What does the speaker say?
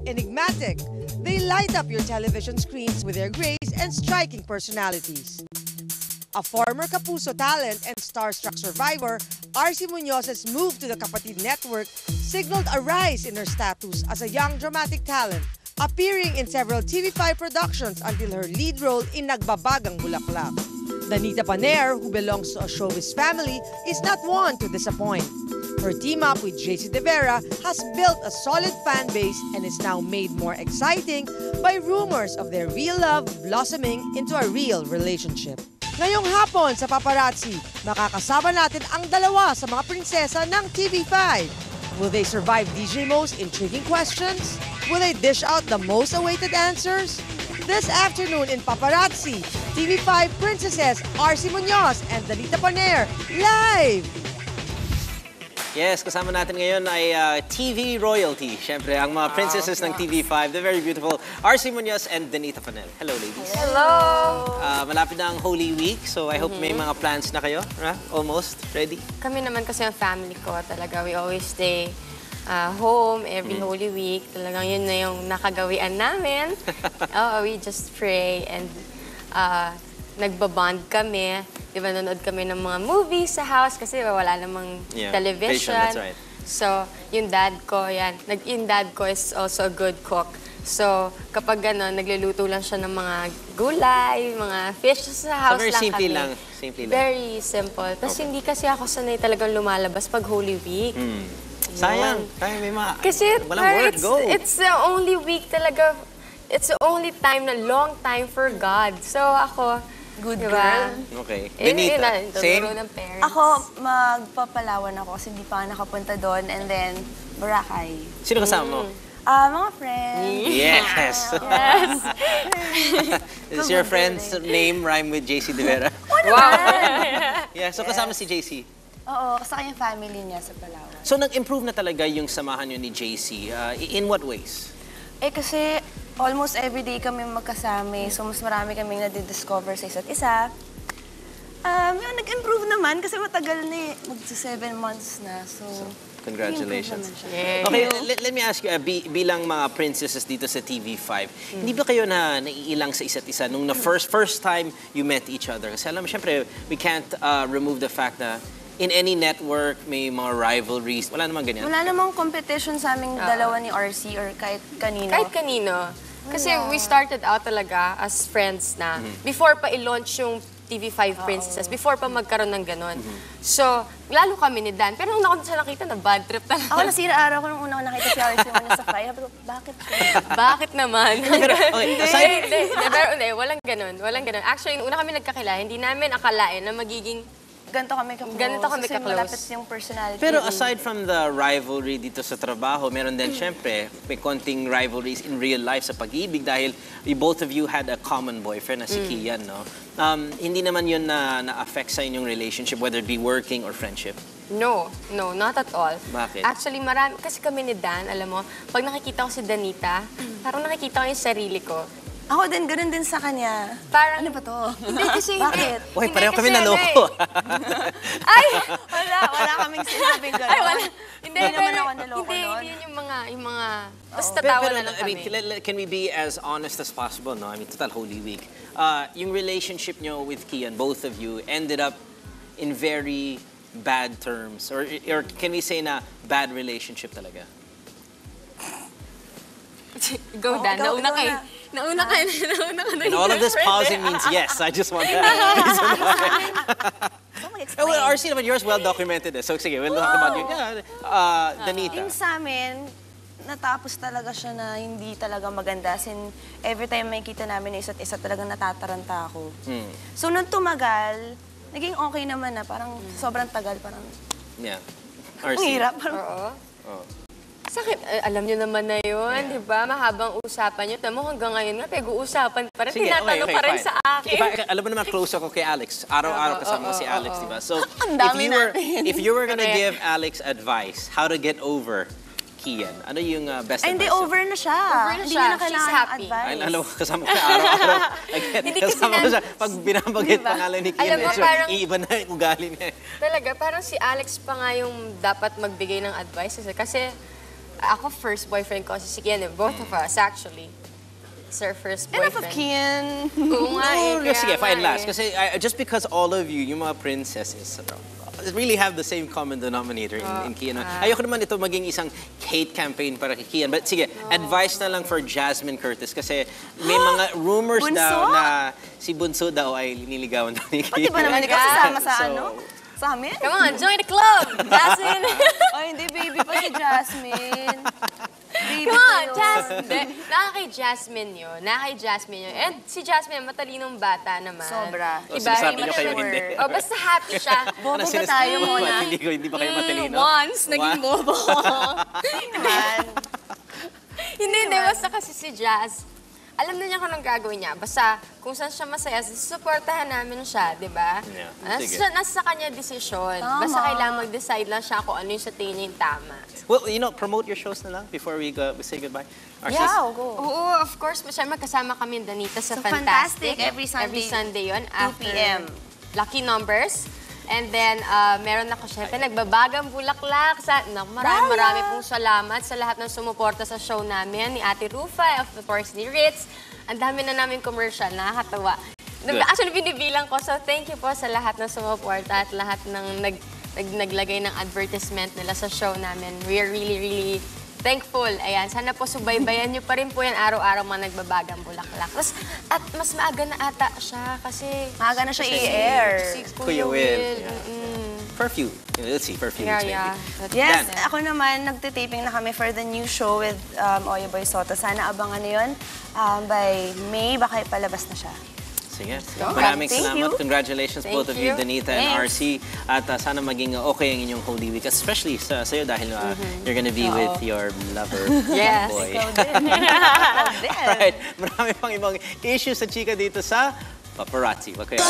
enigmatic. They light up your television screens with their grace and striking personalities. A former Kapuso talent and starstruck survivor, RC Muñoz's move to the Kapatid Network signaled a rise in her status as a young dramatic talent, appearing in several TV5 productions until her lead role in Nagbabagang Bulaklak. Danita Paner, who belongs to a showbiz family, is not one to disappoint. Her team-up with JC De Vera has built a solid fan base and is now made more exciting by rumors of their real love blossoming into a real relationship. Ngayong hapon sa Paparazzi, makakasama natin ang dalawa sa mga prinsesa ng TV5. Will they survive DJ Mo's intriguing questions? Will they dish out the most awaited answers? This afternoon in Paparazzi, TV5 princesses RC Muñoz and Danita Paner live! Yes, kasama natin ngayon ay TV royalty. Siyempre, ang mga princesses ng TV5, the very beautiful RC Muñoz and Danita Paner. Hello, ladies. Hello! Malapit na ang Holy Week, so I hope may mga plans na kayo. Almost ready? Kami naman kasi ang family ko talaga. We always stay home every Holy Week. Talagang yun na yung nakagawian namin. We just pray and nagbabond kami. Diba, nanonood kami ng mga movies sa house kasi wala namang television. That's right. So, yung dad ko, yung dad ko is also a good cook. So, kapag gano'n, nagluluto lang siya ng mga gulay, mga fish sa house so, very lang simple kami. Simple lang. Very simple. Tapos hindi kasi ako sanay talagang lumalabas pag Holy Week. Sayang. Tayo may mga... Kasi walang work, go. It's the only week talaga. It's the only time na long time for God. So, ako... Good diba? girl. Okay. Danita, same? Ng parents. Ako, magpapalawan ako kasi hindi pa ako nakapunta doon. And then, Boracay. Sino kasama mo? Mga friends. Yes! Yes. Is your friend's name rhyme with JC De Vera? Wow! Yeah, so kasama si JC? Oo, kasama yung family niya sa Palawan. So nag-improve na talaga yung samahan nyo ni JC. In what ways? Kasi almost everyday kami magkasama. So mas marami kaming nadidiscover sa isa't isa. Nag-improve naman kasi matagal na eh. Magsa 7 months na. So congratulations. Yeah. Okay, let me ask you, bilang mga princesses dito sa TV5, hindi ba kayo naiilang sa isa't isa nung first time you met each other? Kasi alam mo, syempre, we can't remove the fact na in any network, may mga rivalries. Wala namang ganyan. Wala namang competition sa aming dalawa ni RC or kahit kanino. Kahit kanino. Kasi we started out talaga as friends na. Before pa i-launch yung TV5 Princesses, before pa magkaroon ng ganon. So, lalo kami ni Dan. Pero nung ako siya nakita, na bad trip talaga. Ako nasira araw ko nung una ko nakita si RC yung sa fly. Sabi ko, bakit? Bakit naman? Pero, okay, Hindi, walang ganon. Walang ganon. Actually, una kami nagkakilala, hindi namin akalain na magiging ganito kami ka-close. Ganito kami kasi ka-close. malapit yung personality. Pero aside from the rivalry dito sa trabaho, meron din syempre may konting rivalries in real life sa pag-ibig dahil both of you had a common boyfriend na si Kian, no? Hindi naman yun na-affect sa inyong relationship, whether it be working or friendship? No, not at all. Bakit? Actually, marami, kasi kami ni Dan, alam mo, pag nakikita ko si Danita, parang nakikita ko yung sarili ko. Ako din, ganun din sa kanya. Parang, ano ba to? Hindi kasi, bakit? Uy, pareho kasi kami naloko. Ay! Wala kaming sinabing gano'n. Ay, wala. Hindi naman ako naloko Hindi, nun. yun yung mga, basta tawa na lang I mean, kami. can we be as honest as possible, no? I mean, total Holy Week. Yung relationship nyo with Kian, both of you, ended up in very bad terms. Or can we say na bad relationship talaga? Go, Dan. Nauna ka eh. Nauna ka na. And all of this pausing means yes. I just want that. Well, RC naman, yours well documented. So sige, we'll talk about you. Danita. Yung sa amin, natapos talaga siya na hindi talaga maganda. As in, every time may kita namin na isa't isa, talagang natataranta ako. So, nung tumagal, naging okay naman na. Parang sobrang tagal. Parang, Yeah. ang RC. hirap. Oo. Sakit. Alam niyo naman na yun, di ba? Mahabang usapan niyo. Tamo hanggang ngayon nga, pag-uusapan pa rin. Sige, Tinatanong pa rin fine. sa akin. Alam mo naman, close ako kay Alex. Araw-araw kasama ko si Alex, di ba? So, Ang dami if you were gonna give Alex advice, how to get over Kian, ano yung best advice? Hindi, over na siya. Over na Hindi siya. niya na She's kailangan happy. advice. Ay, alam mo, kasama ko siya araw-araw. Again, Hindi kasi kasama ko siya. Pag binabagit pangalan ni Kian, Alam mo, parang- iiba na yung ugali niya. Talaga, parang si Alex pa nga yung dapat magbigay ng advice. Kasi Ako, first boyfriend ko si Kian. Both of us, actually. It's our first Enough boyfriend. of Kian. Oo nga eh. No, sige, kaya fine, nga last. eh. Kasi just because all of you, yung mga princesses, really have the same common denominator in Kian. Ayoko naman ito maging isang hate campaign para kay Kian. But sige, advice na lang for Jasmine Curtis. Kasi may mga rumors Bunso? daw na si Bunso daw ay nililigawan daw ni Kian. Pati ba naman ikaw sasama sa So, ano? Sa amin? Come on, join the club! Jasmine! Ay, hindi, baby pa si Jasmine. Baby Come on, pa yun. Jasmine! Nakakay Jasmine yun. Nakakay Jasmine yun. And si Jasmine, matalinong bata naman. Sobra. O, sinasabi niyo kayo Immature. hindi. Oh, basta happy siya. Bobo Ano ba sinasabi tayo mo? muna? Hindi ba kayo matalino? Once, naging bobo. Man. Hindi, basta kasi si Jazz, alam na niya kung anong gagawin niya. Basta kung saan siya masaya, susuportahan namin siya, di ba? Yeah, sige. Nasa kanya desisyon. Basta kailangan mag-decide lang siya kung ano yung sa tingin niya yung tama. Well, promote your shows na lang before we say goodbye. Our Yeah, go. Oo, of course. Siyempre, kasama kami Danita sa Sa Fantastic. Fantastic, every Sunday, Every Sunday yun. 2 p.m. Lucky Numbers. And then, meron ako syempre, nagbabagang bulaklak. Marami pong salamat sa lahat ng sumuporta sa show namin. Ni Ate Rufa, of course, ni Ritz. Ang dami na namin commercial, nakakatawa. Good. Actually, binibilang ko. So, thank you po sa lahat ng sumuporta at lahat ng naglagay ng advertisement nila sa show namin. We are really, really thankful. Ayan, sana po subaybayan niyo pa rin po yan araw-araw mga nagbabagang bulaklak. At mas maaga na ata siya kasi... Maaga na siya i-air. Si Kuya Will. Yeah. Mm-mm. Perfume. Let's see, perfume. Yeah. Yes, Dan. ako naman, nagtitaping na kami for the new show with Oya Boy Soto. Sana abangan niyo yun. By May, baka ipalabas na siya. Sige. Okay. Maraming Thank salamat. you. Congratulations Thank both of you, you. Danita and Thanks. RC. At sana maging okay ang inyong Holy Week. Especially sa'yo dahil you're gonna be with your lover, Yes. boy. Ikaw din. Ikaw din. Alright, marami pang ibang issues sa chika dito sa Paparazzi. Wag kayo.